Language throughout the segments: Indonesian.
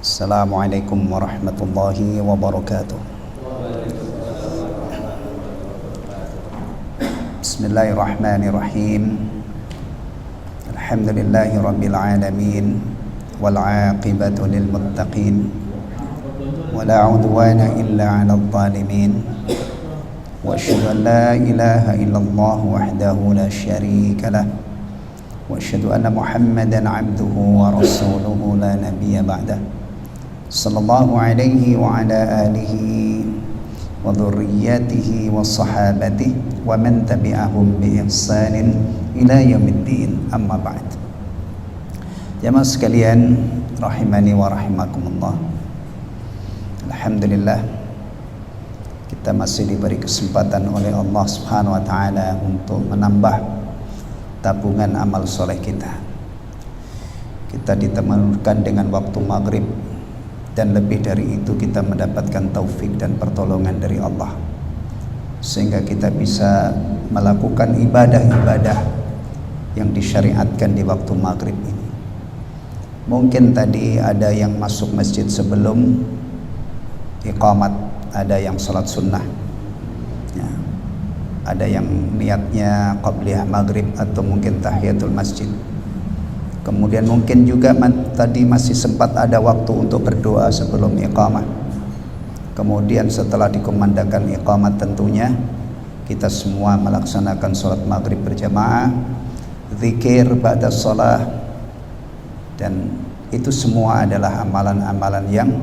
Assalamualaikum warahmatullahi wabarakatuh. Bismillahirrahmanirrahim. Alhamdulillahi rabbil alamin wal aqibatu lil muttaqin wala udwana illa 'alal zalimin. Wa asyhadu an la ilaha illallah wahdahu la syarika lah. Wa asyhadu anna Muhammadan 'abduhu wa rasuluhu la nabiyya ba'dah. Sallallahu alaihi wa ala alihi wa dhurriyyatihi wa sahabatihi wa man tabi'ahum bi ihsanin ila yaumiddin, amma ba'd. Jamaah sekalian rahimani wa rahimakumullah, alhamdulillah kita masih diberi kesempatan oleh Allah Subhanahu wa taala untuk menambah tabungan amal soleh kita. Kita ditemukan dengan waktu maghrib, dan lebih dari itu kita mendapatkan taufik dan pertolongan dari Allah, sehingga kita bisa melakukan ibadah-ibadah yang disyariatkan di waktu maghrib ini. Mungkin tadi ada yang masuk masjid sebelum iqamat, ada yang salat sunnah ya, ada yang niatnya qabliyah maghrib atau mungkin tahiyatul masjid. Kemudian mungkin juga tadi masih sempat ada waktu untuk berdoa sebelum iqamah. Kemudian setelah dikumandangkan iqamah, tentunya kita semua melaksanakan sholat maghrib berjamaah, zikir ba'da sholah, dan itu semua adalah amalan-amalan yang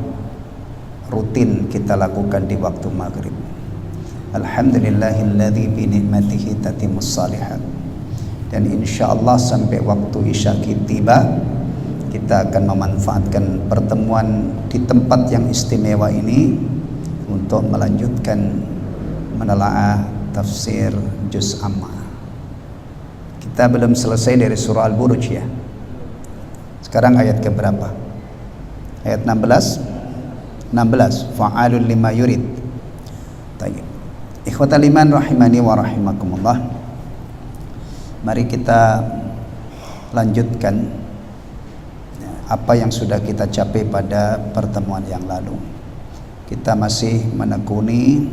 rutin kita lakukan di waktu maghrib. Alhamdulillahilladzi bi ni'matihi tatimmus shalihat. Dan insya Allah sampai waktu isya tiba, kita akan memanfaatkan pertemuan di tempat yang istimewa ini untuk melanjutkan menelaah tafsir juz amma. Kita belum selesai dari surah Al-Buruj ya. Sekarang ayat keberapa? Ayat 16. Fa'alul lima yurid. Tayyib. Ikhwatal iman rahimani wa rahimakumullah. Mari kita lanjutkan apa yang sudah kita capai pada pertemuan yang lalu. Kita masih menekuni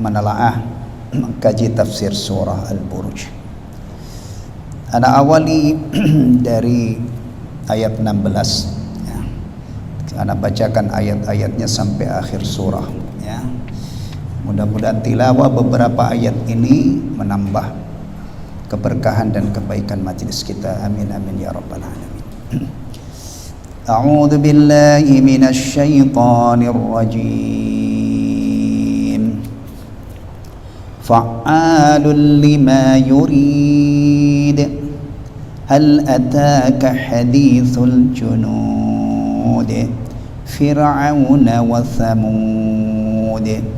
menelaah mengkaji tafsir surah Al-Buruj. Ana awali dari ayat 16 ya. Ana bacakan ayat-ayatnya sampai akhir surah ya. Mudah-mudahan tilawah beberapa ayat ini menambah keberkahan dan kebaikan majelis kita. Amin amin ya rabbal alamin. A'udzu billahi minasy syaithanir rajim. Fa'alul lima yurid. Hal ataka hadithul junud Fir'auna wa Thamud.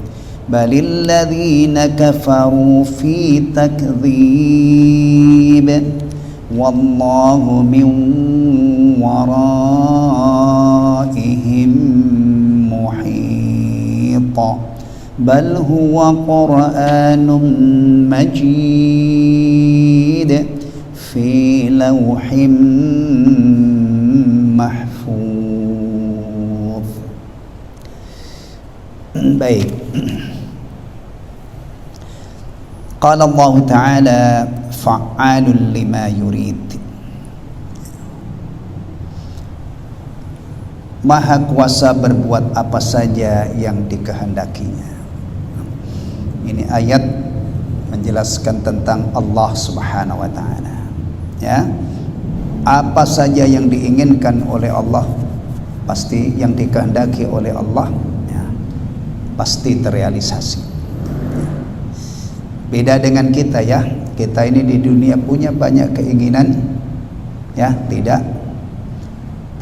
بل الذين كفروا في تكذيب والله من ورائهم محيط بل هو قرآن مجيد في لوح محفوظ. Baik. Qala Allah Ta'ala fa'alul lima yurid. Maha kuasa berbuat apa saja yang dikehendakinya. Ini ayat menjelaskan tentang Allah Subhanahu wa Ta'ala ya. Apa saja yang diinginkan oleh Allah, pasti yang dikehendaki oleh Allah ya, pasti terrealisasi. Beda dengan kita ya, kita ini di dunia punya banyak keinginan ya, tidak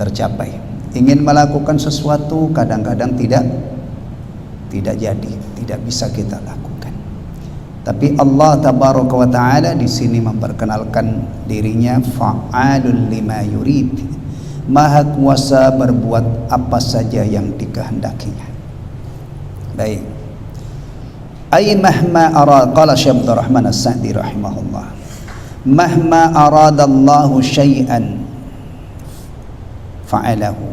tercapai. Ingin melakukan sesuatu kadang-kadang tidak jadi, tidak bisa kita lakukan. Tapi Allah tabaraka wa taala di sini memperkenalkan dirinya fa'alul lima yurid. Maha kuasa berbuat apa saja yang dikehendakinya. Baik. Ay mahma arad, qala Syekh Abdul Rahman As-Sa'di rahimahullah, mahma aradallahu syai'an fa'alahu.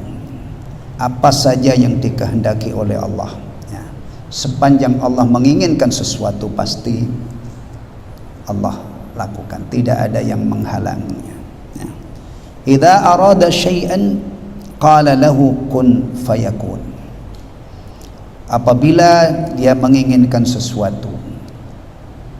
apa saja yang dikehendaki oleh Allah, ya. Sepanjang Allah menginginkan sesuatu pasti Allah lakukan, tidak ada yang menghalanginya, ya. Idza arada syai'an qala lahu kun fayakun. Apabila dia menginginkan sesuatu,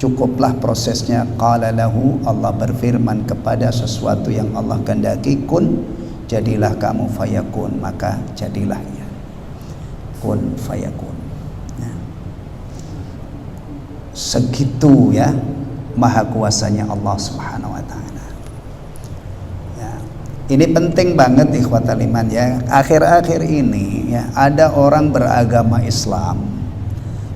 cukuplah prosesnya. Qala lahu, Allah berfirman kepada sesuatu yang Allah kehendaki, kun, jadilah kamu, fayakun, maka jadilah ya. Kun fayakun, ya. Segitu ya maha kuasanya Allah Subhanahu wa taala, ya. Ini penting banget ikhwatal iman, ya. Akhir-akhir ini ya ada orang beragama Islam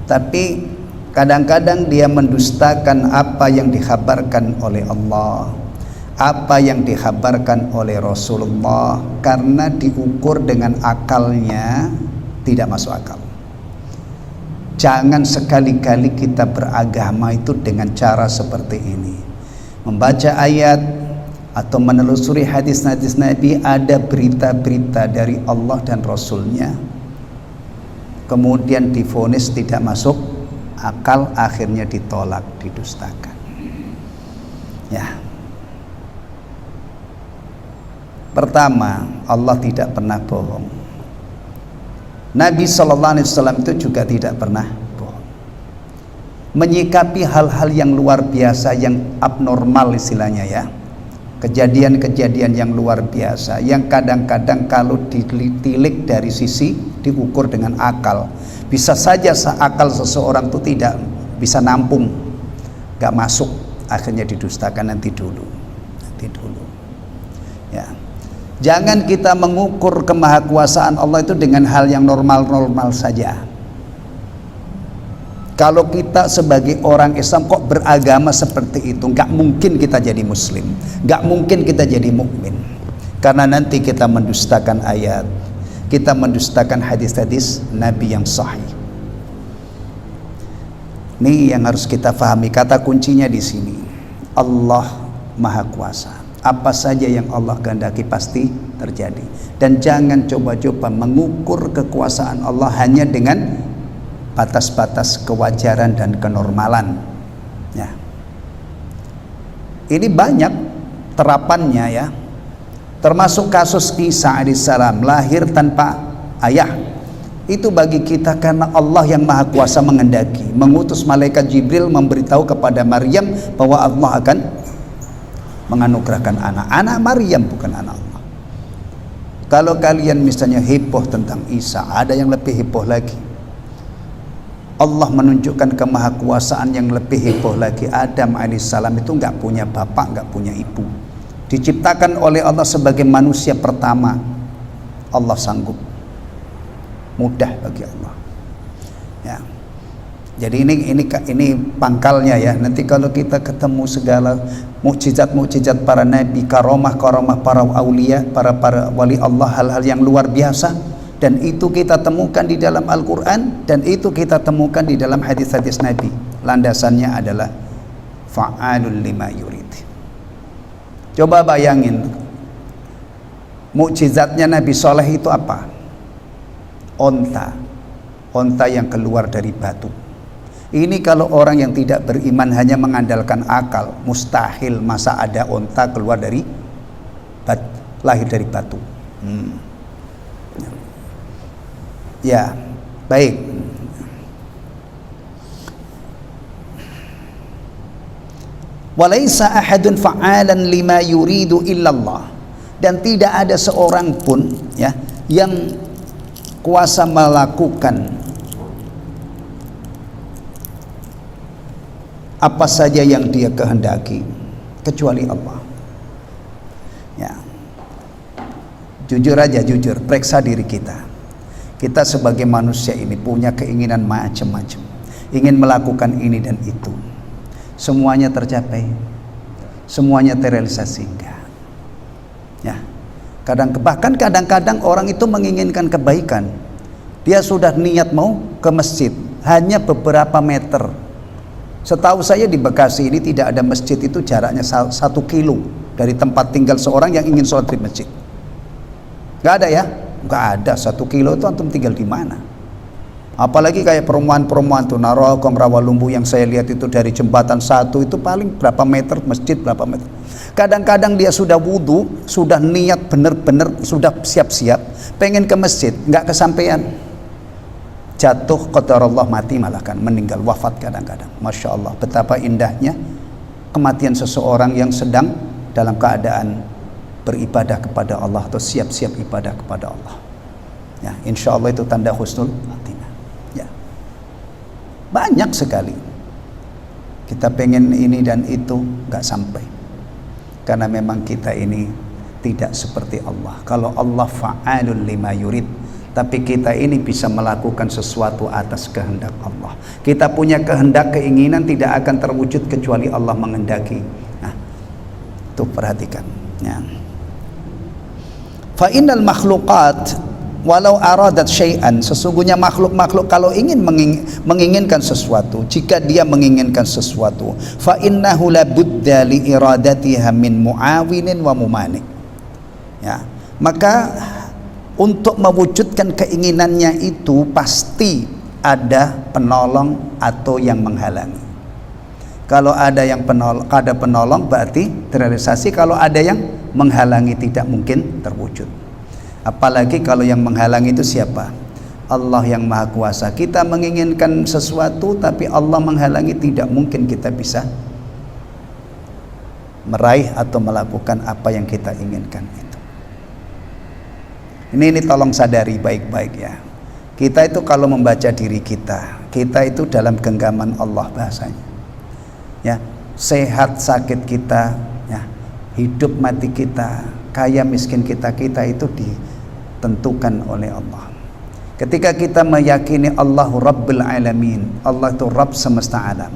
tapi kadang-kadang dia mendustakan apa yang dikhabarkan oleh Allah, apa yang dikhabarkan oleh Rasulullah, karena diukur dengan akalnya tidak masuk akal. Jangan sekali-kali kita beragama itu dengan cara seperti ini. Membaca ayat atau menelusuri hadis-hadis Nabi, ada berita-berita dari Allah dan Rasulnya, kemudian divonis tidak masuk akal, akhirnya ditolak, didustakan, ya. Pertama, Allah tidak pernah bohong. Nabi SAW itu juga tidak pernah bohong. Menyikapi hal-hal yang luar biasa, yang abnormal istilahnya, ya. Kejadian-kejadian yang luar biasa, yang kadang-kadang kalau ditilik dari sisi diukur dengan akal, bisa saja akal seseorang itu tidak bisa nampung, gak masuk, akhirnya didustakan. Nanti dulu, ya. Jangan kita mengukur kemahakuasaan Allah itu dengan hal yang normal-normal saja. Kalau kita sebagai orang Islam kok beragama seperti itu, gak mungkin kita jadi muslim, gak mungkin kita jadi mukmin, karena nanti kita mendustakan ayat, kita mendustakan hadis-hadis Nabi yang sahih. Ini yang harus kita pahami. Kata kuncinya di sini, Allah Maha Kuasa. Apa saja yang Allah kehendaki pasti terjadi. Dan jangan coba-coba mengukur kekuasaan Allah hanya dengan batas-batas kewajaran dan kenormalan, ya. Ini banyak terapannya, ya. Termasuk kasus Isa alaihissalam, lahir tanpa ayah. Itu bagi kita karena Allah yang Maha Kuasa menghendaki, mengutus malaikat Jibril memberitahu kepada Maryam bahwa Allah akan menganugerahkan anak Maryam, bukan anak Allah. Kalau kalian misalnya heboh tentang Isa, ada yang lebih heboh lagi. Allah menunjukkan kemahakuasaan yang lebih heboh lagi. Adam alaihissalam itu nggak punya bapak, nggak punya ibu, diciptakan oleh Allah sebagai manusia pertama. Allah sanggup, mudah bagi Allah, ya. Jadi ini pangkalnya, ya. Nanti kalau kita ketemu segala mukjizat para nabi, karomah para aulia, para wali Allah, hal-hal yang luar biasa, dan itu kita temukan di dalam Al-Quran, dan itu kita temukan di dalam hadis-hadis Nabi. Landasannya adalah fa'alul lima yurid. Coba bayangin, mukjizatnya Nabi Soleh itu apa? Onta yang keluar dari batu. Ini kalau orang yang tidak beriman hanya mengandalkan akal, mustahil masa ada onta keluar dari lahir dari batu. Ya, baik. Walaisa ahadun fa'alan lima yuridu illallah. Dan tidak ada seorang pun, ya, yang kuasa melakukan apa saja yang dia kehendaki kecuali Allah, ya. Jujur aja, periksa diri kita. Kita sebagai manusia ini punya keinginan macam-macam, ingin melakukan ini dan itu. Semuanya tercapai? Semuanya terrealisasi? Enggak, ya. Bahkan kadang-kadang orang itu menginginkan kebaikan, dia sudah niat mau ke masjid, hanya beberapa meter. Setahu saya di Bekasi ini tidak ada masjid itu jaraknya 1 kilo dari tempat tinggal seorang yang ingin sholat di masjid. Nggak ada, ya. nggak ada. 1 kilo itu antum tinggal di mana? Apalagi kayak perumahan-perumahan tuh Narogong, Rawalumbu yang saya lihat itu dari jembatan 1 itu paling berapa meter, masjid berapa meter. Kadang-kadang dia sudah wudhu, sudah niat bener-bener, sudah siap-siap pengen ke masjid, nggak kesampaian, jatuh qadarullah, mati, malah kan meninggal, wafat kadang-kadang. Masya Allah, betapa indahnya kematian seseorang yang sedang dalam keadaan beribadah kepada Allah atau siap-siap ibadah kepada Allah. Ya, insya Allah itu tanda husnul khatimah. Ya, banyak sekali kita pengen ini dan itu, nggak sampai, karena memang kita ini tidak seperti Allah. Kalau Allah fa'alun lima yurid, tapi kita ini bisa melakukan sesuatu atas kehendak Allah. Kita punya kehendak, keinginan tidak akan terwujud kecuali Allah menghendaki. Nah, itu perhatikan ya. Fa innal makhluqat walau aradat syai'an, sesungguhnya makhluk-makhluk kalau ingin menginginkan sesuatu, jika dia menginginkan sesuatu, fa innahu la budda li iradatiha min muawinin wa mumani. Ya, maka untuk mewujudkan keinginannya itu pasti ada penolong atau yang menghalangi. Kalau ada yang penolong berarti terrealisasi, kalau ada yang menghalangi tidak mungkin terwujud. Apalagi kalau yang menghalangi itu siapa? Allah yang Maha Kuasa. Kita menginginkan sesuatu tapi Allah menghalangi, tidak mungkin kita bisa meraih atau melakukan apa yang kita inginkan itu. Ini tolong sadari baik-baik ya. Kita itu kalau membaca diri kita itu dalam genggaman Allah bahasanya. Ya, sehat sakit kita, ya, hidup mati kita, kaya miskin kita itu ditentukan oleh Allah. Ketika kita meyakini Allahu Rabbul Alamin, Allah itu Rabb semesta alam,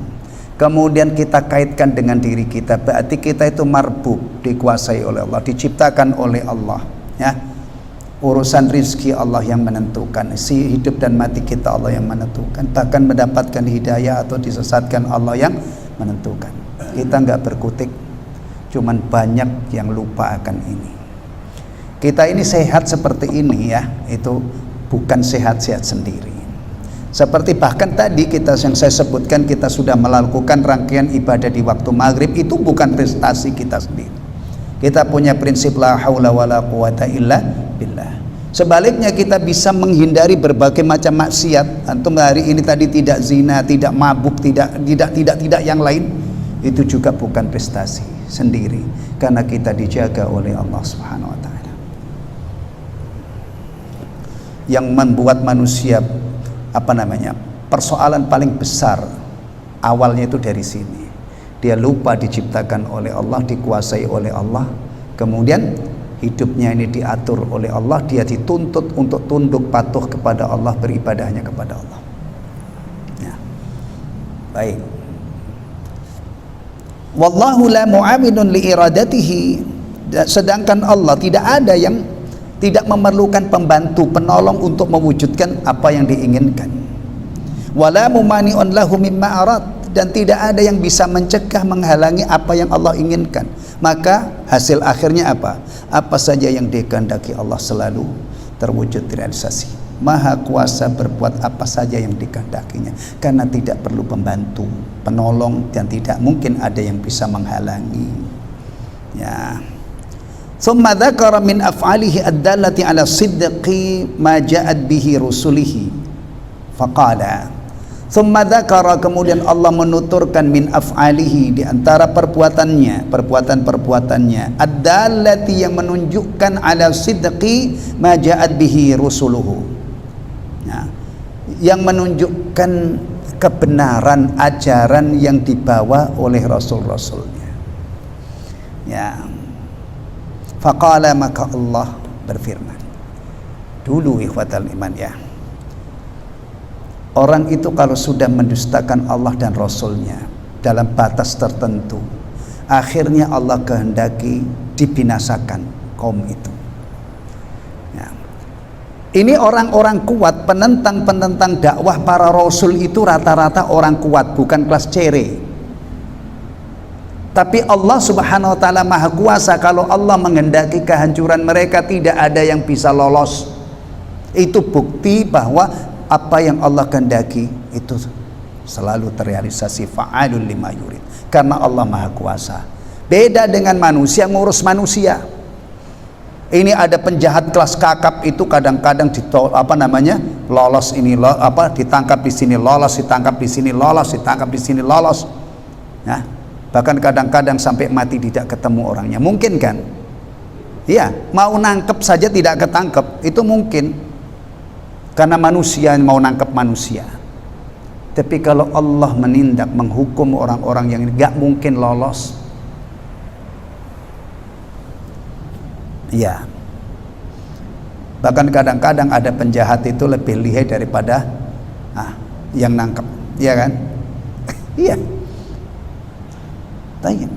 kemudian kita kaitkan dengan diri kita, berarti kita itu marbub, dikuasai oleh Allah, diciptakan oleh Allah, ya. Urusan rizki Allah yang menentukan, si hidup dan mati kita Allah yang menentukan, bahkan mendapatkan hidayah atau disesatkan Allah yang menentukan. Kita nggak berkutik, cuman banyak yang lupa akan ini. Kita ini sehat seperti ini ya, itu bukan sehat-sehat sendiri. Seperti bahkan tadi yang saya sebutkan, kita sudah melakukan rangkaian ibadah di waktu maghrib, itu bukan prestasi kita sendiri. Kita punya prinsip la haula wala quwata illa billah. Sebaliknya kita bisa menghindari berbagai macam maksiat. Antum hari ini tadi tidak zina, tidak mabuk, tidak yang lain. Itu juga bukan prestasi sendiri, karena kita dijaga oleh Allah Subhanahu wa taala. Yang membuat manusia persoalan paling besar awalnya itu dari sini. Dia lupa diciptakan oleh Allah, dikuasai oleh Allah, kemudian hidupnya ini diatur oleh Allah, dia dituntut untuk tunduk patuh kepada Allah, beribadahnya kepada Allah. Ya. Baik. Wallahu la mu'awinun li iradatihi, sedangkan Allah tidak ada yang tidak memerlukan pembantu, penolong untuk mewujudkan apa yang diinginkan. Wala mumani'un lahu mimma arad, dan tidak ada yang bisa mencegah, menghalangi apa yang Allah inginkan. Maka hasil akhirnya apa? Apa saja yang dikehendaki Allah selalu terwujud, terrealisasi. Maha Kuasa berbuat apa saja yang dikehendakinya, karena tidak perlu pembantu, penolong, dan tidak mungkin ada yang bisa menghalangi. Ya. Tsumma dzakara min af'alihi ad-dallati 'ala sidqi ma ja'at bihi rusulihi. Faqala, tsumma dzakara, kemudian Allah menuturkan min af'alihi, di antara perbuatan-perbuatannya, ad-dallati, yang menunjukkan 'ala sidqi ma ja'at bihi rusuluhu. Nah, yang menunjukkan kebenaran ajaran yang dibawa oleh rasul-rasulnya. Ya. Faqala, maka Allah berfirman. Dulu ikhwatal iman ya, orang itu kalau sudah mendustakan Allah dan Rasulnya dalam batas tertentu, akhirnya Allah kehendaki dibinasakan kaum itu. Ya. Ini orang-orang kuat, penentang-penentang dakwah para Rasul itu rata-rata orang kuat, bukan kelas cere. Tapi Allah Subhanahu wa ta'ala Maha Kuasa. Kalau Allah menghendaki kehancuran mereka, tidak ada yang bisa lolos. Itu bukti bahwa apa yang Allah kehendaki itu selalu terrealisasi, fa'alul lima yurid, karena Allah Maha Kuasa. Beda dengan manusia, ngurus manusia. Ini ada penjahat kelas kakap itu kadang-kadang lolos ini ditangkap di sini, lolos ditangkap di sini, lolos ditangkap di sini, lolos. Nah, bahkan kadang-kadang sampai mati tidak ketemu orangnya. Mungkin kan? Iya, mau nangkep saja tidak ketangkep, itu mungkin. Karena manusia mau nangkep manusia. Tapi kalau Allah menindak, menghukum orang-orang yang nggak mungkin lolos, ya. Bahkan kadang-kadang ada penjahat itu lebih lihai daripada yang nangkep, iya kan? Iya. Tayyib.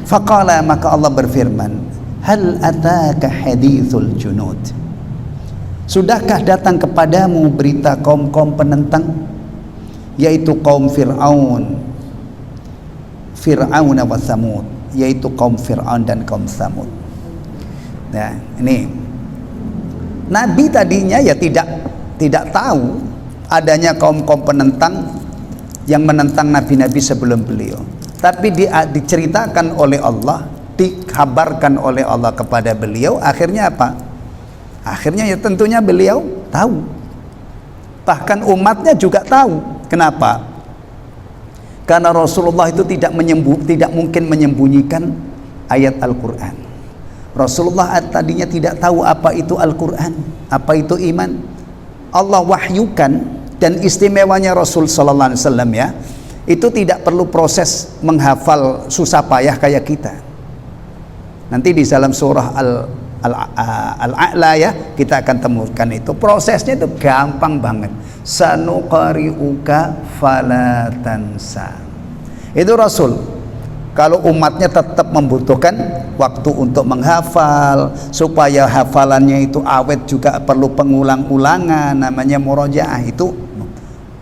Faqala, maka Allah berfirman, hal ataka hadithul junud, sudahkah datang kepadamu berita kaum-kaum penentang, yaitu kaum Fir'aun wa Thamud, yaitu kaum Fir'aun dan kaum Thamud. Nah, ini Nabi tadinya ya tidak tahu adanya kaum-kaum penentang yang menentang nabi-nabi sebelum beliau. Tapi diceritakan oleh Allah, dikabarkan oleh Allah kepada beliau, akhirnya apa? Akhirnya ya tentunya beliau tahu. Bahkan umatnya juga tahu. Kenapa? Karena Rasulullah itu tidak mungkin menyembunyikan ayat Al-Quran. Rasulullah tadinya tidak tahu apa itu Al-Quran, apa itu iman. Allah wahyukan, dan istimewanya Rasul Sallallahu Alaihi Wasallam ya, itu tidak perlu proses menghafal susah payah kayak kita. Nanti di dalam surah Al-A'la ya, kita akan temukan itu. Prosesnya itu gampang banget. Sanuqari'uka fala tansa. Itu Rasul. Kalau umatnya tetap membutuhkan waktu untuk menghafal, supaya hafalannya itu awet, juga perlu pengulang-ulangan, namanya murojaah. Itu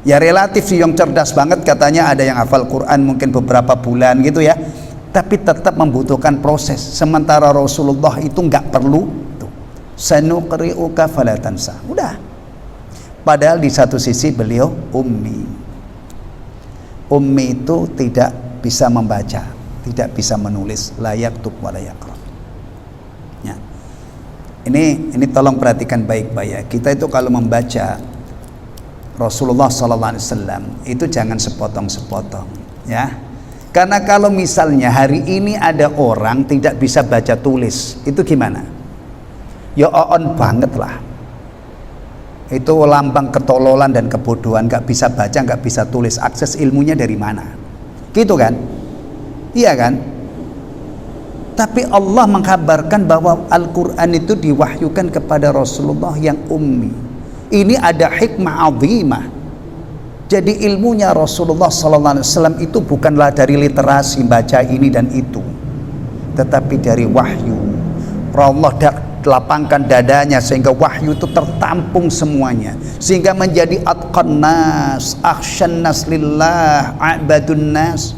ya relatif sih, yang cerdas banget katanya ada yang hafal Quran mungkin beberapa bulan gitu ya, tapi tetap membutuhkan proses. Sementara Rasulullah itu nggak perlu tuh. Sanuqri'uka fala tansa. Udah. Padahal di satu sisi beliau ummi. Ummi itu tidak bisa membaca, tidak bisa menulis, la yaktub wa la yaqra. Ya. Ini tolong perhatikan baik-baik ya. Kita itu kalau membaca Rasulullah SAW itu jangan sepotong-sepotong ya. Karena kalau misalnya hari ini ada orang tidak bisa baca tulis, itu gimana? Ya on banget lah. Itu lambang ketololan dan kebodohan, gak bisa baca, gak bisa tulis. Akses ilmunya dari mana? Gitu kan? Iya kan? Tapi Allah mengkabarkan bahwa Al-Quran itu diwahyukan kepada Rasulullah yang ummi. Ini ada hikmah azimah. Jadi ilmunya Rasulullah SAW itu bukanlah dari literasi baca ini dan itu, tetapi dari wahyu. Allah lapangkan dadanya sehingga wahyu itu tertampung semuanya, sehingga menjadi atqan nas, akhsyan nas lillah, a'badun nas,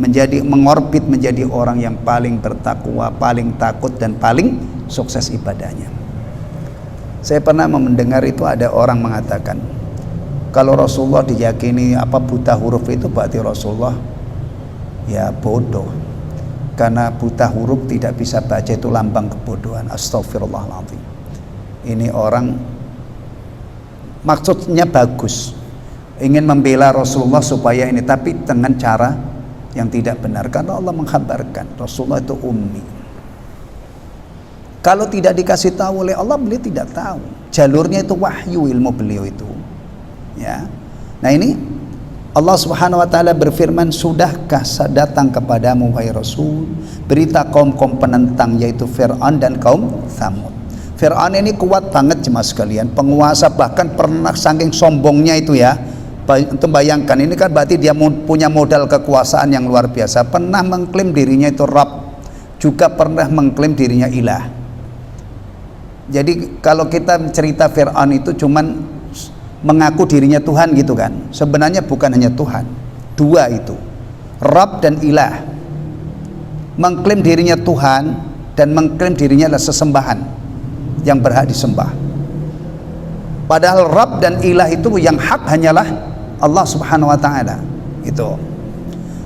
menjadi mengorbit menjadi orang yang paling bertakwa, paling takut, dan paling sukses ibadahnya. Saya pernah mendengar itu ada orang mengatakan, kalau Rasulullah diyakini buta huruf itu berarti Rasulullah ya bodoh, karena buta huruf tidak bisa baca itu lambang kebodohan. Astagfirullahaladzim. Ini orang maksudnya bagus, ingin membela Rasulullah supaya ini, tapi dengan cara yang tidak benar. Karena Allah mengkhabarkan Rasulullah itu ummi. Kalau tidak dikasih tahu oleh Allah, beliau tidak tahu. Jalurnya itu wahyu, ilmu beliau itu ya. Nah ini Allah Subhanahu wa taala berfirman, sudahkah datang kepadamu wahai Rasul berita kaum-kaum penentang, yaitu Fir'aun dan kaum Thamud. Fir'aun ini kuat banget jemaah sekalian, penguasa, bahkan pernah saking sombongnya itu ya. Untuk bayangkan, ini kan berarti dia punya modal kekuasaan yang luar biasa. Pernah mengklaim dirinya itu Rabb, juga pernah mengklaim dirinya ilah. Jadi kalau kita cerita Fir'aun itu cuman mengaku dirinya Tuhan gitu kan, sebenarnya bukan hanya Tuhan, dua itu, Rabb dan ilah. Mengklaim dirinya Tuhan dan mengklaim dirinya adalah sesembahan yang berhak disembah. Padahal Rabb dan Ilah itu yang hak hanyalah Allah Subhanahu wa taala. Itu.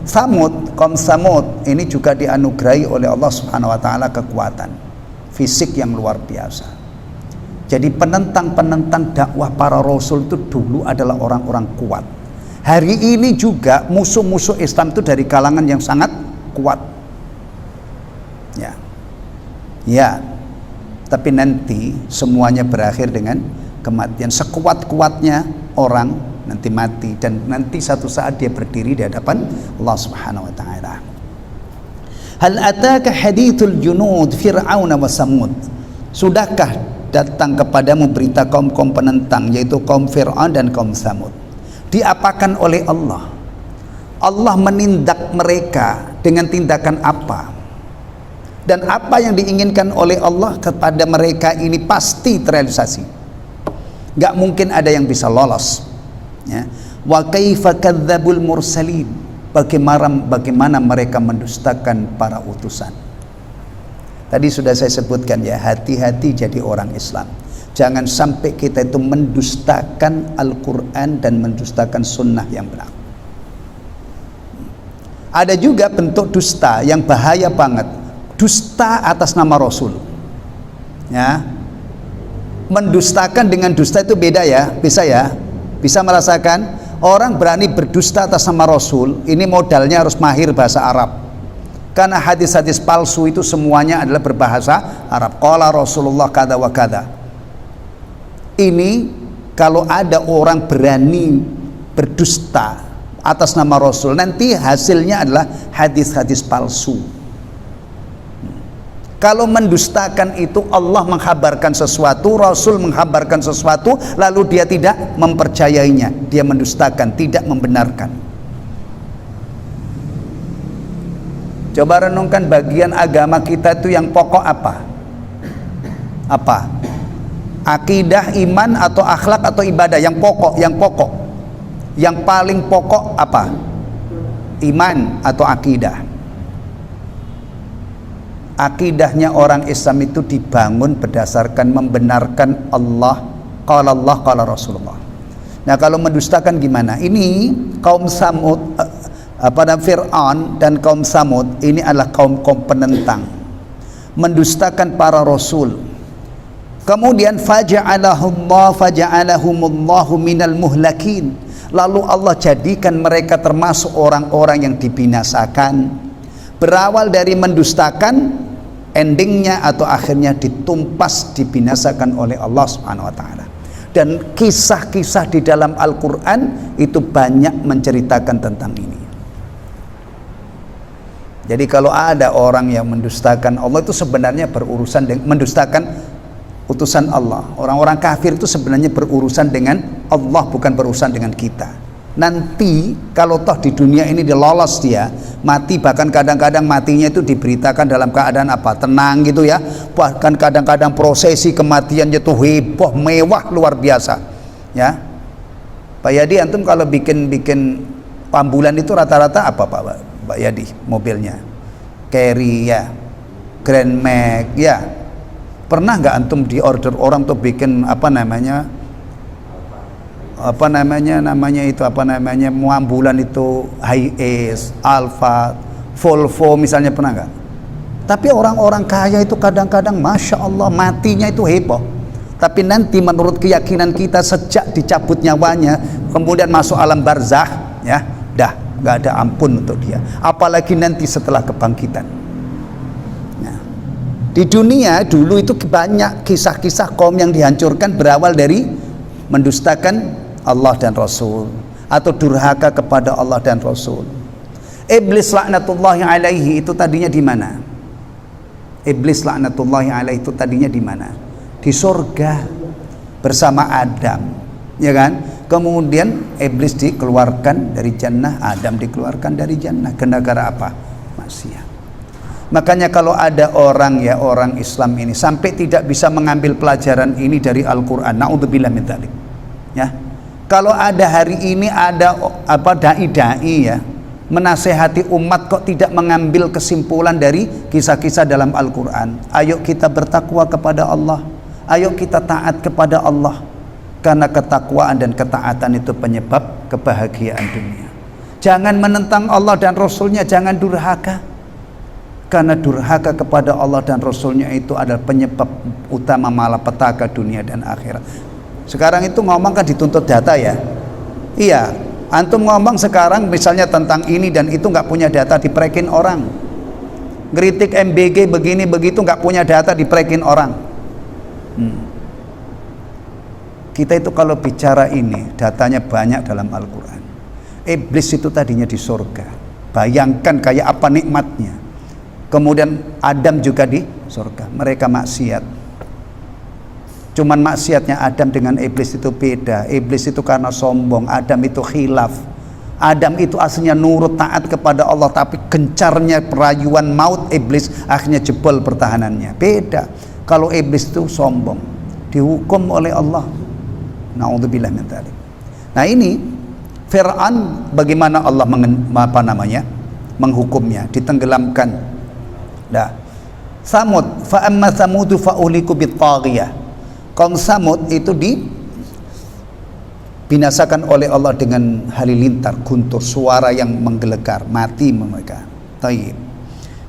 Samud, kaum Samud ini juga dianugerahi oleh Allah Subhanahu wa taala kekuatan fisik yang luar biasa. Jadi penentang-penentang dakwah para rasul itu dulu adalah orang-orang kuat. Hari ini juga musuh-musuh Islam itu dari kalangan yang sangat kuat. Ya. Ya. Tapi nanti semuanya berakhir dengan kematian. Sekuat-kuatnya orang nanti mati, dan nanti satu saat dia berdiri di hadapan Allah Subhanahu wa taala. Hal ataka hadithul junud Fir'aun wa Samud. Sudahkah datang kepadamu berita kaum-kaum penentang, yaitu kaum Fir'aun dan kaum Samud? Diapakan oleh Allah? Allah menindak mereka dengan tindakan apa? Dan apa yang diinginkan oleh Allah kepada mereka ini pasti terrealisasi. Gak mungkin ada yang bisa lolos. Ya. Wa kaifa kadzdzabul mursalin. Bagaimana mereka mendustakan para utusan. Tadi sudah saya sebutkan ya, hati-hati jadi orang Islam. Jangan sampai kita itu mendustakan Al-Quran dan mendustakan sunnah yang benar. Ada juga bentuk dusta yang bahaya banget. Dusta atas nama Rasul. Ya. Mendustakan dengan dusta itu beda ya. Bisa ya. Bisa merasakan orang berani berdusta atas nama Rasul. Ini modalnya harus mahir bahasa Arab. Karena hadis-hadis palsu itu semuanya adalah berbahasa Arab. Qala Rasulullah kada wa kada. Ini kalau ada orang berani berdusta atas nama Rasul, nanti hasilnya adalah hadis-hadis palsu. Kalau mendustakan itu Allah menghabarkan sesuatu, Rasul menghabarkan sesuatu, lalu dia tidak mempercayainya, dia mendustakan, tidak membenarkan. Coba renungkan bagian agama kita itu yang pokok apa? Apa? Akidah, iman, atau akhlak, atau ibadah? Yang pokok, yang paling pokok apa? Iman atau akidah? Akidahnya orang Islam itu dibangun berdasarkan membenarkan Allah, qala Rasulullah. Nah, kalau mendustakan gimana? Ini kaum Samud, pada Fir'aun dan kaum Samud ini adalah kaum penentang, mendustakan para rasul. Kemudian faja'alahumullahu minal muhlakin. Lalu Allah jadikan mereka termasuk orang-orang yang dibinasakan. Berawal dari mendustakan, endingnya atau akhirnya ditumpas, dibinasakan oleh Allah Subhanahu wa taala. Dan kisah-kisah di dalam Al-Qur'an itu banyak menceritakan tentang ini. Jadi kalau ada orang yang mendustakan Allah, itu sebenarnya berurusan dengan mendustakan utusan Allah. Orang-orang kafir itu sebenarnya berurusan dengan Allah, bukan berurusan dengan kita. Nanti kalau toh di dunia ini dilolos dia mati, bahkan kadang-kadang matinya itu diberitakan dalam keadaan apa? Tenang gitu ya. Bahkan kadang-kadang prosesi kematiannya itu heboh, mewah, luar biasa. Ya. Pak Yadi, antum kalau bikin ambulan itu rata-rata apa Pak Yadi mobilnya? Carry ya, Grand Max ya. Pernah nggak antum di order orang tuh bikin namanya ambulan itu Hiace, Alfa, Volvo misalnya, pernah nggak? Tapi orang-orang kaya itu kadang-kadang Masya Allah matinya itu heboh. Tapi nanti menurut keyakinan kita sejak dicabut nyawanya kemudian masuk alam barzakh ya, dah nggak ada ampun untuk dia. Apalagi nanti setelah kebangkitan. Di dunia dulu itu banyak kisah-kisah kaum yang dihancurkan berawal dari mendustakan Allah dan Rasul atau durhaka kepada Allah dan Rasul. Iblis laknatullahi alaihi itu tadinya di mana? Iblis laknatullahi alaihi itu tadinya di mana? Di surga bersama Adam, ya kan? Kemudian iblis dikeluarkan dari jannah, Adam dikeluarkan dari jannah. Gara-gara apa? Maksiat. Makanya kalau ada orang Islam ini sampai tidak bisa mengambil pelajaran ini dari Al-Quran, naudzubillah min dzalik. Ya. Kalau ada hari ini ada dai-dai ya, menasehati umat kok tidak mengambil kesimpulan dari kisah-kisah dalam Al-Quran. Ayo kita bertakwa kepada Allah, ayo kita taat kepada Allah, karena ketakwaan dan ketaatan itu penyebab kebahagiaan dunia. Jangan menentang Allah dan Rasulnya, jangan durhaka, karena durhaka kepada Allah dan Rasulnya itu adalah penyebab utama malapetaka dunia dan akhirat. Sekarang itu ngomong kan dituntut data ya. Iya, antum ngomong sekarang misalnya tentang ini dan itu nggak punya data, diprekin orang. Ngeritik MBG begini begitu nggak punya data, diprekin orang. Kita itu kalau bicara ini datanya banyak dalam Al-Quran. Iblis itu tadinya di surga, bayangkan kayak apa nikmatnya. Kemudian Adam juga di surga, mereka maksiat. Cuman maksiatnya Adam dengan iblis itu beda. Iblis itu karena sombong, Adam itu khilaf. Adam itu aslinya nurut taat kepada Allah, tapi gencarnya perayuan maut iblis akhirnya jebol pertahanannya. Beda. Kalau iblis itu sombong, dihukum oleh Allah. Na'udzubillah min dzalik. Nah ini Fir'aun, bagaimana Allah menghukumnya, ditenggelamkan. Nah, Samud, fa amma Samudu fa uliku bit-taghiyah. Kaum Samud itu dibinasakan oleh Allah dengan halilintar, guntur, suara yang menggelegar, mati mereka. Taib.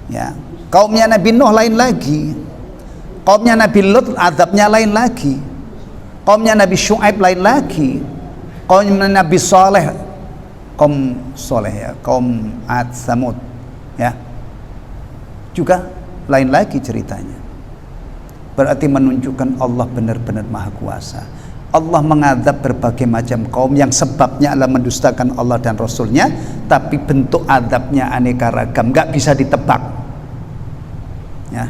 Ya. Kaumnya Nabi Nuh lain lagi. Kaumnya Nabi Lut azabnya lain lagi. Kaumnya Nabi Syuaib lain lagi. Kaumnya Nabi Saleh, kaum Saleh ya, kaum Ad Samud ya. Juga lain lagi ceritanya. Berarti menunjukkan Allah benar-benar maha kuasa. Allah mengadab berbagai macam kaum yang sebabnya adalah mendustakan Allah dan Rasulnya, tapi bentuk adabnya aneka ragam, gak bisa ditebak ya.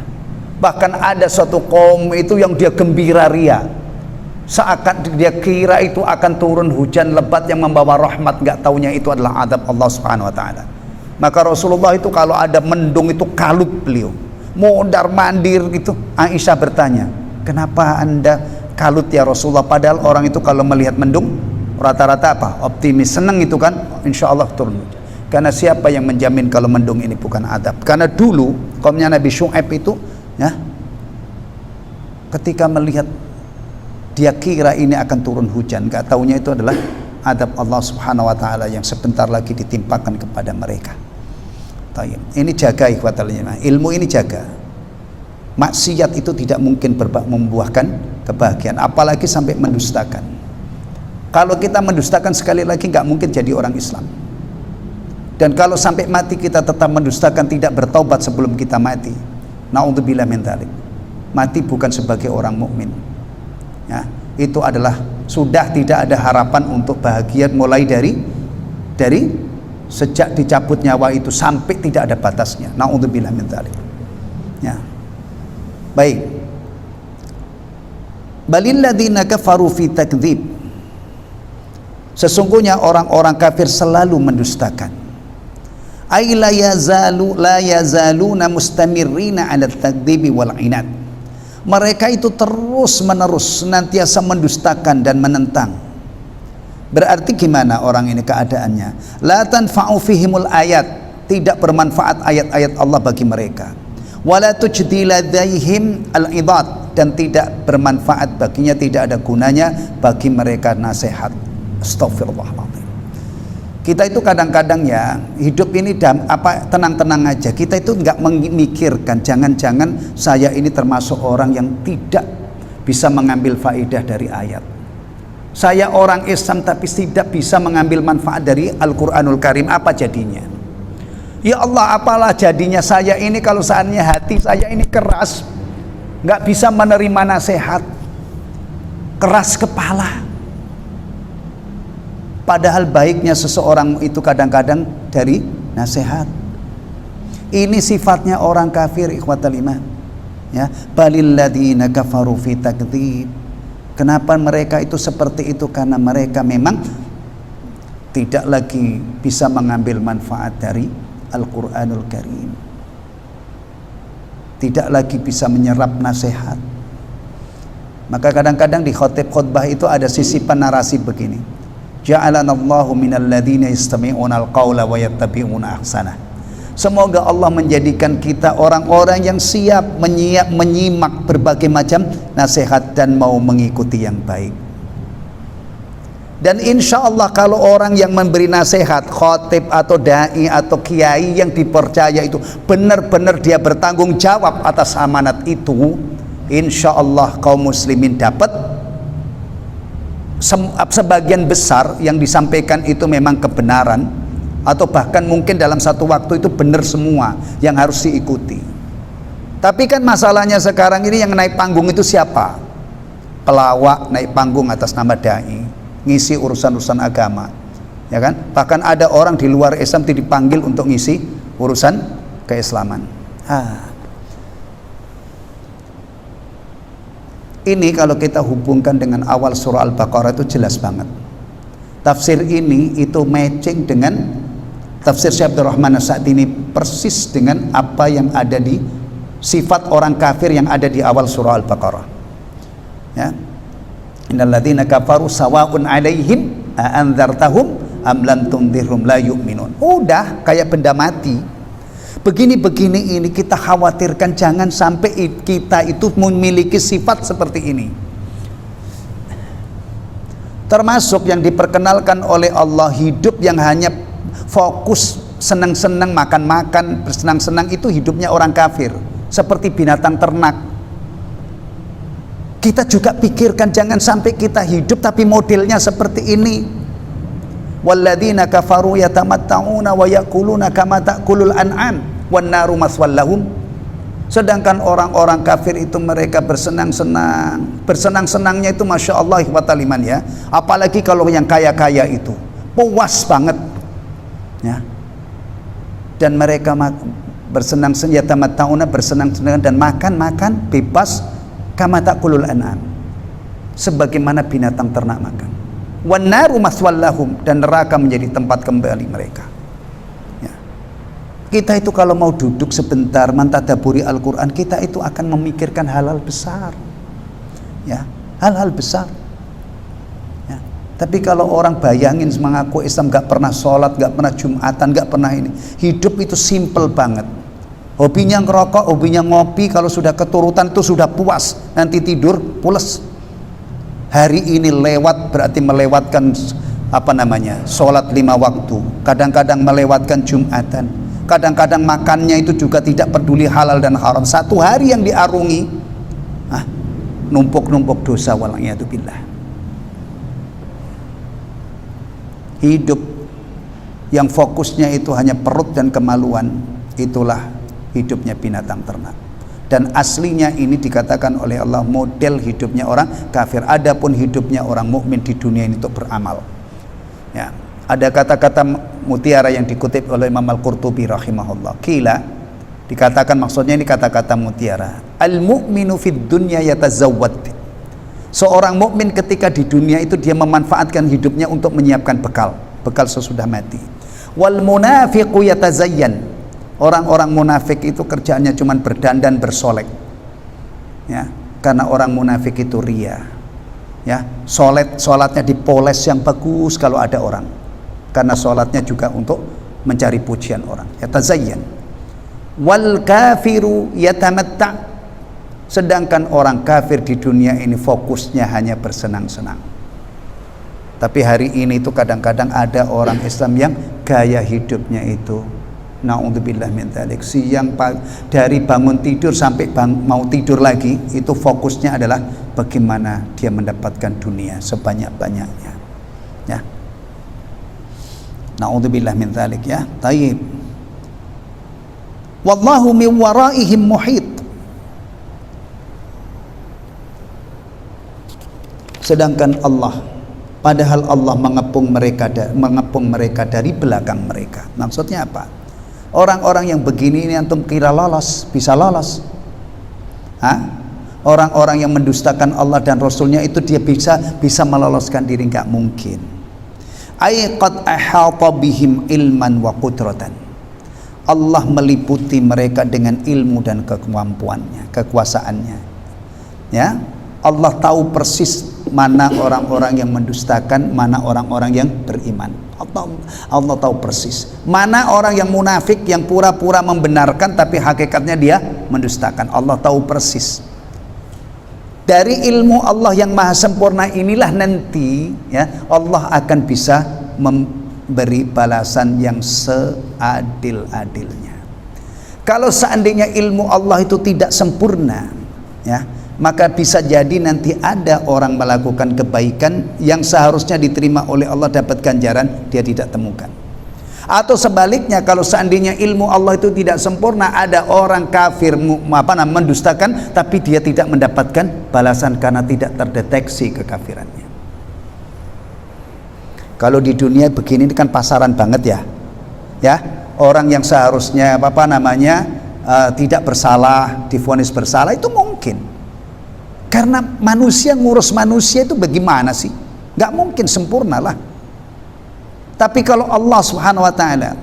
Bahkan ada suatu kaum itu yang dia gembira ria, seakan dia kira itu akan turun hujan lebat yang membawa rahmat, gak taunya itu adalah adab Allah Subhanahu wa ta'ala. Maka Rasulullah itu kalau ada mendung itu kalut beliau, mondar mandir gitu. Aisyah bertanya, kenapa anda kalut ya Rasulullah? Padahal orang itu kalau melihat mendung rata-rata apa? Optimis, senang itu kan, insya Allah turun. Karena siapa yang menjamin kalau mendung ini bukan adab? Karena dulu kaumnya Nabi Syuaib itu ya, ketika melihat dia kira ini akan turun hujan, gak taunya itu adalah adab Allah Subhanahu wa ta'ala yang sebentar lagi ditimpakan kepada mereka. Ini jaga ikhwatal iman, ilmu ini jaga. Maksiat itu tidak mungkin membuahkan kebahagiaan, apalagi sampai mendustakan. Kalau kita mendustakan sekali lagi nggak mungkin jadi orang Islam. Dan kalau sampai mati kita tetap mendustakan, tidak bertaubat sebelum kita mati, na'udzubillah min dzalik, mati bukan sebagai orang mukmin ya. Itu adalah sudah tidak ada harapan untuk bahagia, mulai dari sejak dicabut nyawa itu sampai tidak ada batasnya. Na'udzubillah min dzalik. Ya. Baik. Balil ladzina kafaru fi takdzib. Sesungguhnya orang-orang kafir selalu mendustakan. Ai la yazaluna mustamirrina 'ala takdzibi wal 'inad. Mereka itu terus-menerus senantiasa mendustakan dan menentang. Berarti gimana orang ini keadaannya? La tanfa'u fihimul ayat, tidak bermanfaat ayat-ayat Allah bagi mereka. Wala tujdi ladaihim al-idad, dan tidak bermanfaat baginya, tidak ada gunanya bagi mereka nasihat. Astagfirullahaladzim. Kita itu kadang-kadang ya hidup ini tenang-tenang aja. Kita itu nggak memikirkan jangan-jangan saya ini termasuk orang yang tidak bisa mengambil faedah dari ayat. Saya orang Islam tapi tidak bisa mengambil manfaat dari Al-Quranul Karim, apa jadinya? Ya Allah, apalah jadinya saya ini kalau seandainya hati saya ini keras, nggak bisa menerima nasihat, keras kepala. Padahal baiknya seseorang itu kadang-kadang dari nasihat. Ini sifatnya orang kafir, ikhwatal iman ya. Balil ladzina kafaru fi takdzib. Kenapa mereka itu seperti itu? Karena mereka memang tidak lagi bisa mengambil manfaat dari Al-Quranul Karim, tidak lagi bisa menyerap nasihat. Maka kadang-kadang di khotbah itu ada sisipan narasi begini, Ja'alanallahu minal ladzina yastami'una al-qaula wa yattabi'una ahsanah. Semoga Allah menjadikan kita orang-orang yang siap menyimak berbagai macam nasihat dan mau mengikuti yang baik. Dan insya Allah kalau orang yang memberi nasihat, khotib atau da'i atau kiai yang dipercaya itu benar-benar dia bertanggung jawab atas amanat itu, insya Allah kaum muslimin dapat sebagian besar yang disampaikan itu memang kebenaran, atau bahkan mungkin dalam satu waktu itu benar semua yang harus diikuti. Tapi kan masalahnya sekarang ini yang naik panggung itu siapa? Pelawak naik panggung atas nama dai, ngisi urusan-urusan agama, ya kan? Bahkan ada orang di luar Islam dipanggil untuk ngisi urusan keislaman. Ini kalau kita hubungkan dengan awal surah Al-Baqarah itu jelas banget. Tafsir ini itu matching dengan tafsir Syekh Abdul Rahman As-Sa'di ini persis dengan apa yang ada di sifat orang kafir yang ada di awal surah Al-Baqarah. Ya. Innal ladzina kafaru sawa'un 'alaihim a anzartahum am lam tunzirhum la yu'minun. Udah kayak benda mati. Begini-begini ini kita khawatirkan jangan sampai kita itu memiliki sifat seperti ini. Termasuk yang diperkenalkan oleh Allah, hidup yang hanya fokus senang-senang, makan-makan, bersenang-senang, itu hidupnya orang kafir, seperti binatang ternak. Kita juga pikirkan jangan sampai kita hidup tapi modelnya seperti ini. Walladzina kafaru yatamatta'una wa ya'kuluna kama ta'kulul an'am wan naru maswal lahum. Sedangkan orang-orang kafir itu mereka bersenang-senang. Bersenang-senangnya itu Masya Allah wa ta'aliman, ya. Apalagi kalau yang kaya-kaya itu puas banget, ya. Dan mereka bersenang-senang, yatamatta'una, bersenang-senang dan makan-makan bebas kama ta'kulul an'am, sebagaimana binatang ternak makan. Wan naru maswal lahum, dan neraka menjadi tempat kembali mereka. Ya. Kita itu kalau mau duduk sebentar mentadaburi Al-Quran, kita itu akan memikirkan hal-hal besar, ya, hal-hal besar. Ya. Tapi kalau orang bayangin mengaku Islam, gak pernah sholat, gak pernah Jumatan, gak pernah ini, hidup itu simple banget. Hobinya ngerokok, hobinya ngopi, kalau sudah keturutan itu sudah puas, nanti tidur pules. Hari ini lewat berarti melewatkan sholat 5 waktu, kadang-kadang melewatkan Jumatan, kadang-kadang makannya itu juga tidak peduli halal dan haram. Satu hari yang diarungi numpuk-numpuk dosa, wal'iyadzubillah. Hidup yang fokusnya itu hanya perut dan kemaluan, itulah hidupnya binatang ternak. Dan aslinya ini dikatakan oleh Allah model hidupnya orang kafir. Adapun hidupnya orang mukmin di dunia ini untuk beramal. Ya, ada kata-kata mutiara yang dikutip oleh Imam Al-Qurtubi rahimahullah. Qila, dikatakan maksudnya ini kata-kata mutiara. Al-mu'minu fid dunya yatazawwad. Seorang mukmin ketika di dunia itu dia memanfaatkan hidupnya untuk menyiapkan bekal sesudah mati. Wal munafiqu yatazayyan. Orang-orang munafik itu kerjaannya cuma berdandan, bersolek, ya, karena orang munafik itu ria, ya. Solatnya dipoles yang bagus kalau ada orang, karena solatnya juga untuk mencari pujian orang. Yatazayyan. Wal kafiru yatamatta'. Sedangkan orang kafir di dunia ini fokusnya hanya bersenang-senang. Tapi hari ini itu kadang-kadang ada orang Islam yang gaya hidupnya itu, na'udzubillah min dzalik, siang dari bangun tidur sampai mau tidur lagi itu fokusnya adalah bagaimana dia mendapatkan dunia sebanyak-banyaknya, ya. Na'udzubillah min dzalik, ya. Tayyib. Wallahu min waraihim muhit. Sedangkan Allah, padahal Allah mengepung mereka dari belakang mereka. Maksudnya apa? Orang-orang yang begini ini antum kira lolos, bisa lolos? Orang-orang yang mendustakan Allah dan Rasulnya itu dia bisa meloloskan diri? Nggak mungkin. Ay qad ahata bihim ilman wa qudratan. Allah meliputi mereka dengan ilmu dan kemampuannya, kekuasaannya. Ya, Allah tahu persis mana orang-orang yang mendustakan, mana orang-orang yang beriman. Allah tahu persis mana orang yang munafik, yang pura-pura membenarkan tapi hakikatnya dia mendustakan. Allah tahu persis. Dari ilmu Allah yang maha sempurna inilah nanti ya Allah akan bisa memberi balasan yang seadil-adilnya. Kalau seandainya ilmu Allah itu tidak sempurna, ya, maka bisa jadi nanti ada orang melakukan kebaikan yang seharusnya diterima oleh Allah, dapat ganjaran, dia tidak temukan. Atau sebaliknya, kalau seandainya ilmu Allah itu tidak sempurna, ada orang kafir mendustakan tapi dia tidak mendapatkan balasan karena tidak terdeteksi kekafirannya. Kalau di dunia begini kan pasaran banget ya. Orang yang seharusnya tidak bersalah divonis bersalah itu mungkin. Karena manusia ngurus manusia itu bagaimana sih? Gak mungkin sempurna lah. Tapi kalau Allah Subhanahu wa ta'ala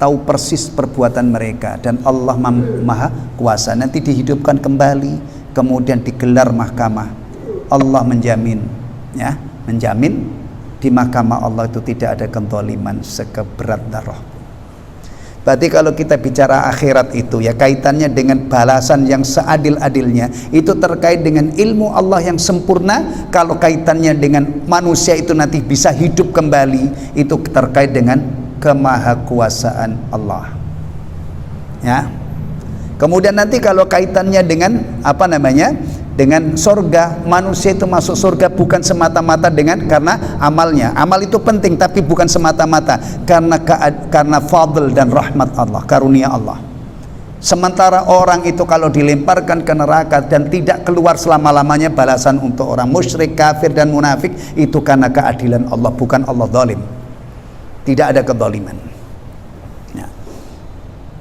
tahu persis perbuatan mereka dan Allah maha kuasa, nanti dihidupkan kembali, kemudian digelar mahkamah. Allah menjamin di mahkamah Allah itu tidak ada kezaliman sekeberat darah. Berarti kalau kita bicara akhirat itu ya kaitannya dengan balasan yang seadil-adilnya, itu terkait dengan ilmu Allah yang sempurna. Kalau kaitannya dengan manusia itu nanti bisa hidup kembali, itu terkait dengan kemahakuasaan Allah. Ya. Kemudian nanti kalau kaitannya dengan dengan surga, manusia itu masuk surga bukan semata-mata karena amalnya. Amal itu penting tapi bukan semata-mata karena fadl dan rahmat Allah, karunia Allah. Sementara orang itu kalau dilemparkan ke neraka dan tidak keluar selama-lamanya, balasan untuk orang musyrik, kafir dan munafik itu karena keadilan Allah, bukan Allah zalim. Tidak ada kezaliman. Ya.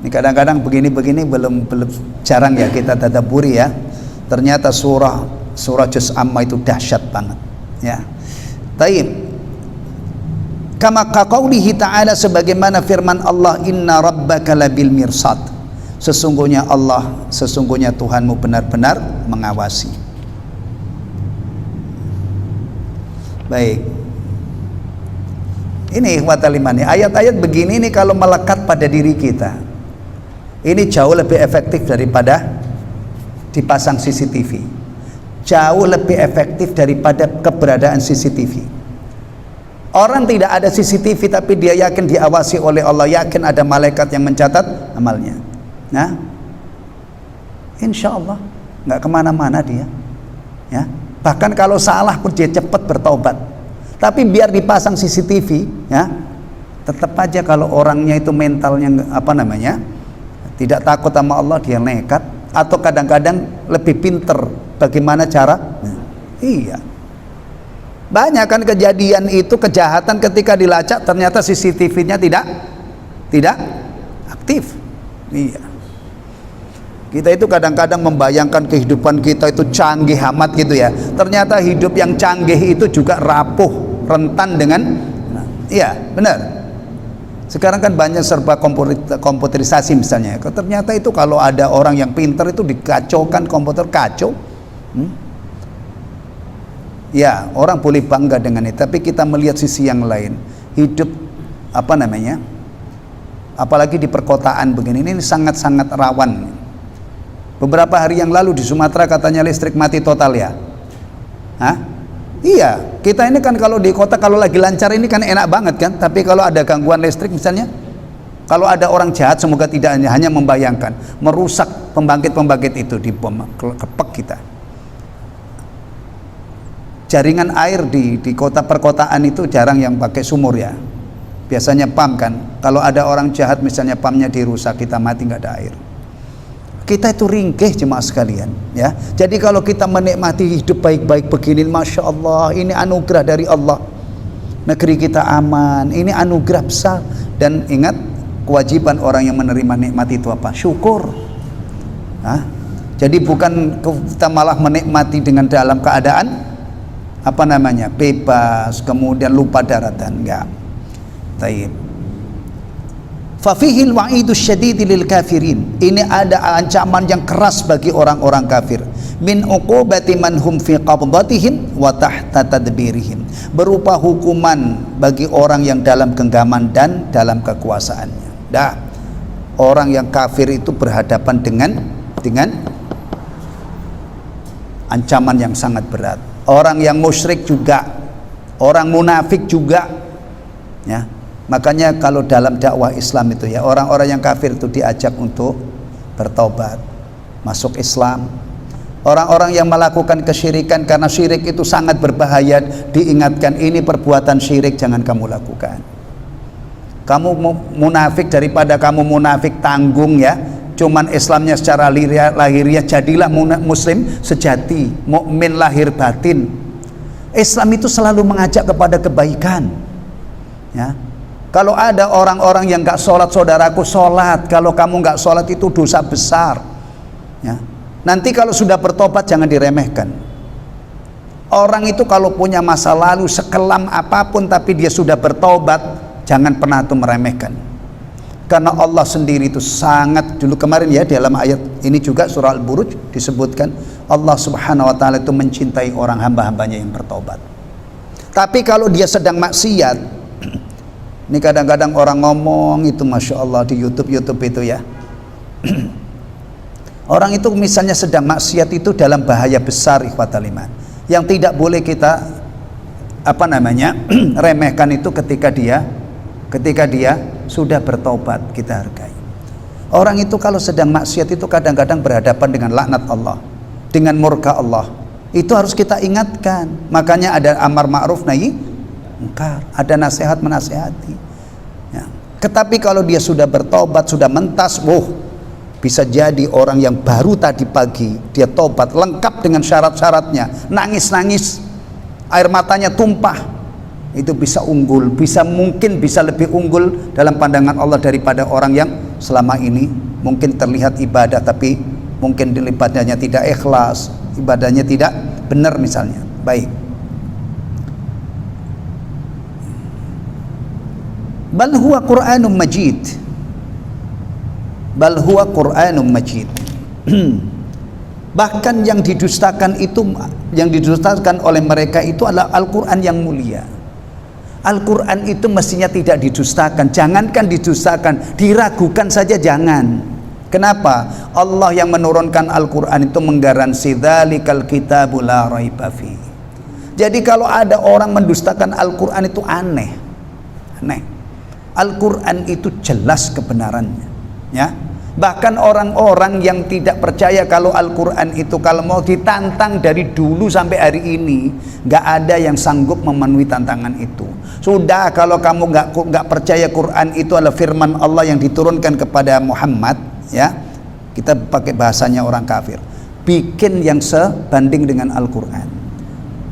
Ini kadang-kadang begini-begini belum jarang ya kita tadabburi ya. Ternyata surah Juz Amma itu dahsyat banget ya. Taib. Kama qaulihi ta'ala, sebagaimana firman Allah, inna rabbaka labil mirsad. Sesungguhnya Tuhanmu benar-benar mengawasi. Baik. Ini ikhwatal iman, ayat-ayat begini ini kalau melekat pada diri kita, ini jauh lebih efektif daripada dipasang CCTV. Jauh lebih efektif daripada keberadaan CCTV. Orang tidak ada CCTV tapi dia yakin diawasi oleh Allah, yakin ada malaikat yang mencatat amalnya. Nah, insya Allah nggak kemana-mana dia. Ya, bahkan kalau salah pun dia cepat bertaubat. Tapi biar dipasang CCTV, ya, tetap aja kalau orangnya itu mentalnya tidak takut sama Allah, dia nekat. Atau kadang-kadang lebih pinter bagaimana cara. Iya, banyak kan kejadian itu, kejahatan ketika dilacak ternyata CCTV-nya tidak aktif. Iya, kita itu kadang-kadang membayangkan kehidupan kita itu canggih amat gitu ya, ternyata hidup yang canggih itu juga rapuh, rentan dengan iya benar. Sekarang kan banyak serba komputerisasi misalnya. Ternyata itu kalau ada orang yang pintar itu dikacaukan, komputer kacau. Ya, orang boleh bangga dengan itu. Tapi kita melihat sisi yang lain. Hidup apalagi di perkotaan begini, ini sangat-sangat rawan. Beberapa hari yang lalu di Sumatera katanya listrik mati total ya. Hah? Iya, kita ini kan kalau di kota kalau lagi lancar ini kan enak banget kan. Tapi kalau ada gangguan listrik misalnya, kalau ada orang jahat, semoga tidak hanya membayangkan, merusak pembangkit-pembangkit itu, dibom, kepek kita. Jaringan air di kota perkotaan itu jarang yang pakai sumur ya. Biasanya pam kan. Kalau ada orang jahat misalnya pamnya dirusak, kita mati nggak ada air. Kita itu ringkih jemaah sekalian ya. Jadi kalau kita menikmati hidup baik-baik begini, Masya Allah, ini anugerah dari Allah. Negeri kita aman, ini anugerah besar. Dan ingat, kewajiban orang yang menerima nikmat itu apa? Syukur. Jadi bukan kita malah menikmati dengan dalam keadaan bebas, kemudian lupa daratan, enggak. Taib. Fafihil wa'idus syadid lil kafirin. Ini ada ancaman yang keras bagi orang-orang kafir. min uqubati man hum fi qabdatihim wa tahta tadbirihim, berupa hukuman bagi orang yang dalam genggaman dan dalam kekuasaannya. Orang yang kafir itu berhadapan dengan ancaman yang sangat berat. Orang yang musyrik juga, orang munafik juga, ya. Makanya kalau dalam dakwah Islam itu ya, orang-orang yang kafir itu diajak untuk bertobat, masuk Islam. Orang-orang yang melakukan kesyirikan, karena syirik itu sangat berbahaya, diingatkan ini perbuatan syirik, jangan kamu lakukan. Kamu munafik, daripada kamu munafik tanggung ya, cuman Islamnya secara lahiriah, jadilah muslim sejati, mukmin lahir batin. Islam itu selalu mengajak kepada kebaikan, ya. Kalau ada orang-orang yang gak sholat, saudaraku sholat. Kalau kamu gak sholat itu dosa besar, ya. Nanti kalau sudah bertobat jangan diremehkan. Orang itu kalau punya masa lalu sekelam apapun tapi dia sudah bertobat, jangan pernah itu meremehkan. Karena Allah sendiri itu sangat, dulu kemarin ya dalam ayat ini juga surah Al-Buruj disebutkan Allah subhanahu wa ta'ala itu mencintai orang hamba-hambanya yang bertobat. Tapi kalau dia sedang maksiat, ini kadang-kadang orang ngomong itu Masya Allah di YouTube itu ya. Orang itu misalnya sedang maksiat itu dalam bahaya besar, ikhwatal iman, yang tidak boleh kita remehkan itu ketika dia sudah bertobat, kita hargai. Orang itu kalau sedang maksiat itu kadang-kadang berhadapan dengan laknat Allah, dengan murka Allah. Itu harus kita ingatkan. Makanya ada amar ma'ruf nahi mungkar, ada nasihat menasihati, ya. Tetapi kalau dia sudah bertobat, sudah mentas, bisa jadi orang yang baru tadi pagi dia tobat lengkap dengan syarat-syaratnya, nangis-nangis, air matanya tumpah, itu bisa unggul, mungkin bisa lebih unggul dalam pandangan Allah daripada orang yang selama ini mungkin terlihat ibadah tapi mungkin ibadahnya tidak ikhlas, ibadahnya tidak benar misalnya. Baik. Bal huwa Qur'anun Majid. Bal huwa Qur'anun Majid. Bahkan yang didustakan oleh mereka itu adalah Al-Qur'an yang mulia. Al-Qur'an itu mestinya tidak didustakan. Jangankan didustakan, diragukan saja jangan. Kenapa? Allah yang menurunkan Al-Qur'an itu menggaransi dzalikal kitabul la raiba fi. Jadi kalau ada orang mendustakan Al-Qur'an itu aneh. Al-Quran itu jelas kebenarannya, ya. Bahkan orang-orang yang tidak percaya kalau Al-Quran itu kalau mau ditantang dari dulu sampai hari ini, nggak ada yang sanggup memenuhi tantangan itu. Sudah, kalau kamu nggak percaya Quran itu adalah firman Allah yang diturunkan kepada Muhammad, ya, kita pakai bahasanya orang kafir, bikin yang sebanding dengan Al-Quran.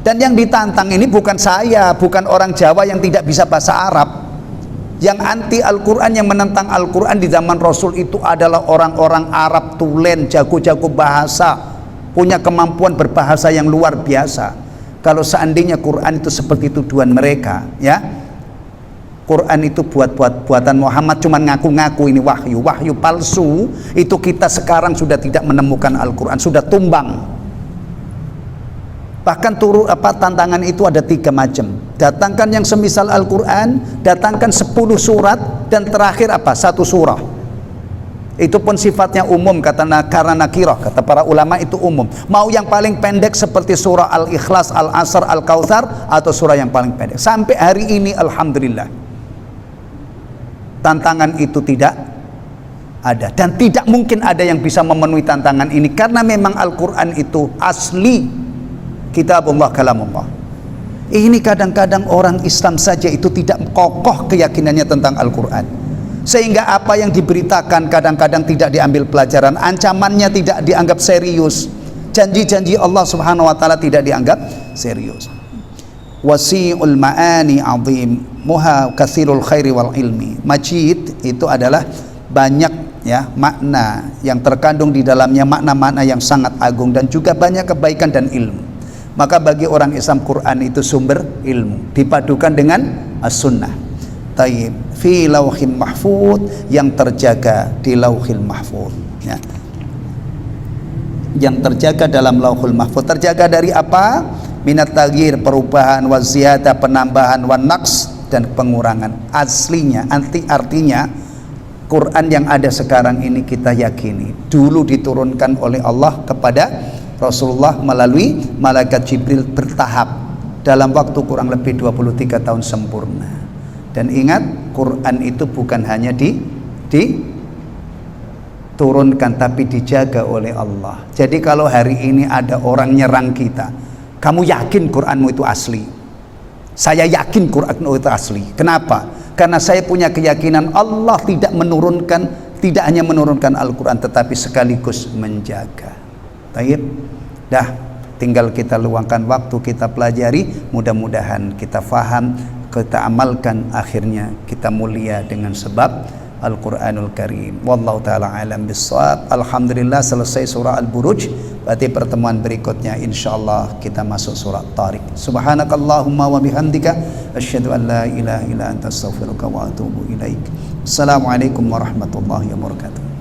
Dan yang ditantang ini bukan saya, bukan orang Jawa yang tidak bisa bahasa Arab. Yang anti Al-Quran, yang menentang Al-Quran di zaman Rasul itu adalah orang-orang Arab tulen, jago-jago bahasa, punya kemampuan berbahasa yang luar biasa. Kalau seandainya Quran itu seperti tuduhan mereka, ya, Quran itu buatan Muhammad, cuman ngaku-ngaku ini wahyu palsu, itu kita sekarang sudah tidak menemukan Al-Quran, sudah tumbang. Bahkan tantangan itu ada 3 macam. Datangkan yang semisal Al-Quran, datangkan 10 surat, dan terakhir 1 surah. Itu pun sifatnya umum, karena nakirah, kata para ulama itu umum. Mau yang paling pendek seperti surah Al-Ikhlas, Al-Asr, Al-Kautsar, atau surah yang paling pendek. Sampai hari ini alhamdulillah tantangan itu tidak ada, dan tidak mungkin ada yang bisa memenuhi tantangan ini, karena memang Al-Quran itu asli kitabullah, kalamullah. Ini kadang-kadang orang Islam saja itu tidak kokoh keyakinannya tentang Al-Quran, sehingga apa yang diberitakan kadang-kadang tidak diambil pelajaran, ancamannya tidak dianggap serius, janji-janji Allah subhanahu wa ta'ala tidak dianggap serius. Wasi'ul ma'ani azim, muha kathirul khairi wal ilmi. Majid itu adalah banyak, ya, makna yang terkandung di dalamnya, makna-makna yang sangat agung, dan juga banyak kebaikan dan ilmu. Maka bagi orang Islam, Quran itu sumber ilmu, dipadukan dengan as-sunnah. Taib fi lauhin mahfud, yang terjaga di lauhil mahfud, ya. yang terjaga dalam Lauhul Mahfuz. Terjaga dari apa? Minat taghyir, perubahan, wa ziyadah, penambahan, wa naqs, dan pengurangan. Aslinya, artinya Quran yang ada sekarang ini kita yakini dulu diturunkan oleh Allah kepada Rasulullah melalui malaikat Jibril bertahap dalam waktu kurang lebih 23 tahun sempurna. Dan ingat, Quran itu bukan hanya diturunkan tapi dijaga oleh Allah. Jadi kalau hari ini ada orang nyerang kita, kamu yakin Quranmu itu asli? Saya yakin Quranmu itu asli. Kenapa? Karena saya punya keyakinan Allah tidak hanya menurunkan Al-Quran, tetapi sekaligus menjaga. Baik, dah tinggal kita luangkan waktu, kita pelajari, mudah-mudahan kita faham, kita amalkan, akhirnya kita mulia dengan sebab Al-Quranul Karim. Wallahu ta'ala alam bissawab. Alhamdulillah selesai surah Al-Buruj. Berarti pertemuan berikutnya insyaallah kita masuk surah Tariq. Subhanakallahumma wa bihamdika asyhadu an la ilaha illa anta astaghfiruka wa atubu ilaik. Assalamualaikum warahmatullahi wabarakatuh.